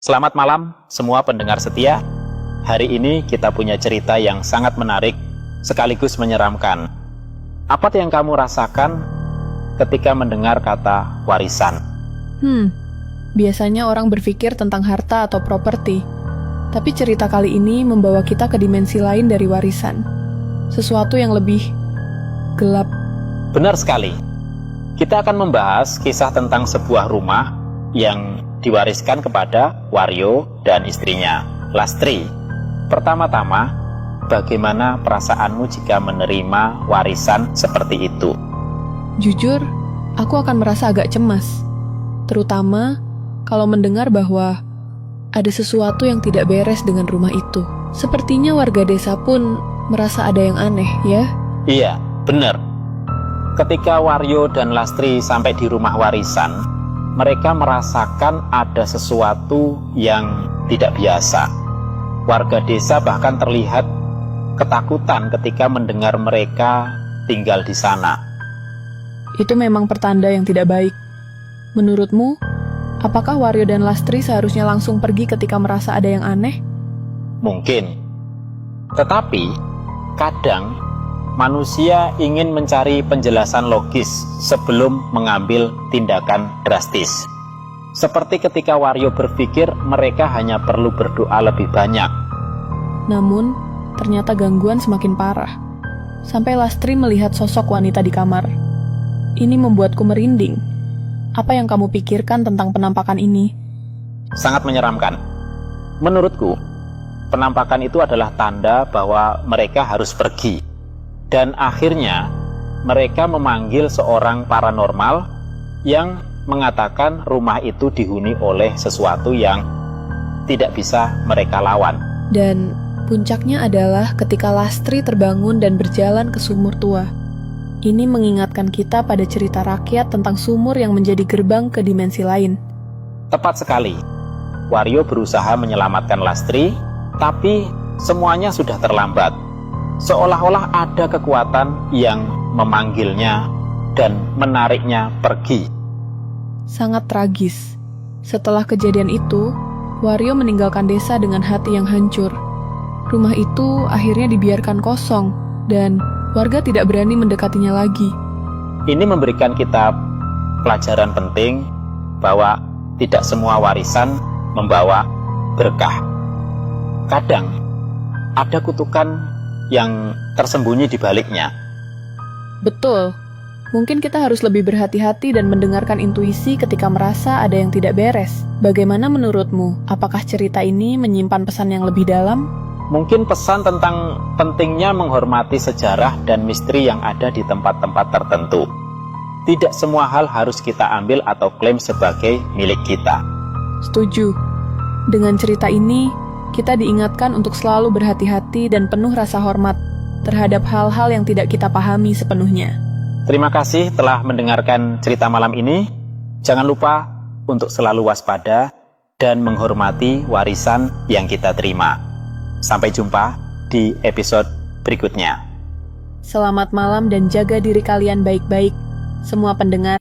Selamat malam semua pendengar setia. Hari ini kita punya cerita yang sangat menarik sekaligus menyeramkan. Apa yang kamu rasakan ketika mendengar kata warisan? Biasanya orang berpikir tentang harta atau properti. Tapi cerita kali ini membawa kita ke dimensi lain dari warisan. Sesuatu yang lebih gelap. Benar sekali. Kita akan membahas kisah tentang sebuah rumah yang diwariskan kepada Wario dan istrinya, Lastri. Pertama-tama, bagaimana perasaanmu jika menerima warisan seperti itu? Jujur, aku akan merasa agak cemas. Terutama kalau mendengar bahwa ada sesuatu yang tidak beres dengan rumah itu. Sepertinya warga desa pun merasa ada yang aneh, ya? Iya, benar. Ketika Wario dan Lastri sampai di rumah warisan, mereka merasakan ada sesuatu yang tidak biasa. Warga desa bahkan terlihat ketakutan ketika mendengar mereka tinggal di sana. Itu memang pertanda yang tidak baik. Menurutmu, apakah Wario dan Lastri seharusnya langsung pergi ketika merasa ada yang aneh? Mungkin. Tetapi, kadang manusia ingin mencari penjelasan logis sebelum mengambil tindakan drastis. Seperti ketika Wario berpikir mereka hanya perlu berdoa lebih banyak. Namun, ternyata gangguan semakin parah. Sampai Lastri melihat sosok wanita di kamar. Ini membuatku merinding. Apa yang kamu pikirkan tentang penampakan ini? Sangat menyeramkan. Menurutku, penampakan itu adalah tanda bahwa mereka harus pergi. Dan akhirnya mereka memanggil seorang paranormal yang mengatakan rumah itu dihuni oleh sesuatu yang tidak bisa mereka lawan. Dan puncaknya adalah ketika Lastri terbangun dan berjalan ke sumur tua. Ini mengingatkan kita pada cerita rakyat tentang sumur yang menjadi gerbang ke dimensi lain. Tepat sekali. Wario berusaha menyelamatkan Lastri, tapi semuanya sudah terlambat. Seolah-olah ada kekuatan yang memanggilnya dan menariknya pergi. Sangat tragis. Setelah kejadian itu, Wario meninggalkan desa dengan hati yang hancur. Rumah itu akhirnya dibiarkan kosong, dan warga tidak berani mendekatinya lagi. Ini memberikan kita pelajaran penting bahwa tidak semua warisan membawa berkah. Kadang ada kutukan yang tersembunyi di baliknya. Betul. Mungkin kita harus lebih berhati-hati dan mendengarkan intuisi ketika merasa ada yang tidak beres. Bagaimana menurutmu? Apakah cerita ini menyimpan pesan yang lebih dalam? Mungkin pesan tentang pentingnya menghormati sejarah dan misteri yang ada di tempat-tempat tertentu. Tidak semua hal harus kita ambil atau klaim sebagai milik kita. Setuju. Dengan cerita ini, kita diingatkan untuk selalu berhati-hati dan penuh rasa hormat terhadap hal-hal yang tidak kita pahami sepenuhnya. Terima kasih telah mendengarkan cerita malam ini. Jangan lupa untuk selalu waspada dan menghormati warisan yang kita terima. Sampai jumpa di episode berikutnya. Selamat malam dan jaga diri kalian baik-baik, semua pendengar.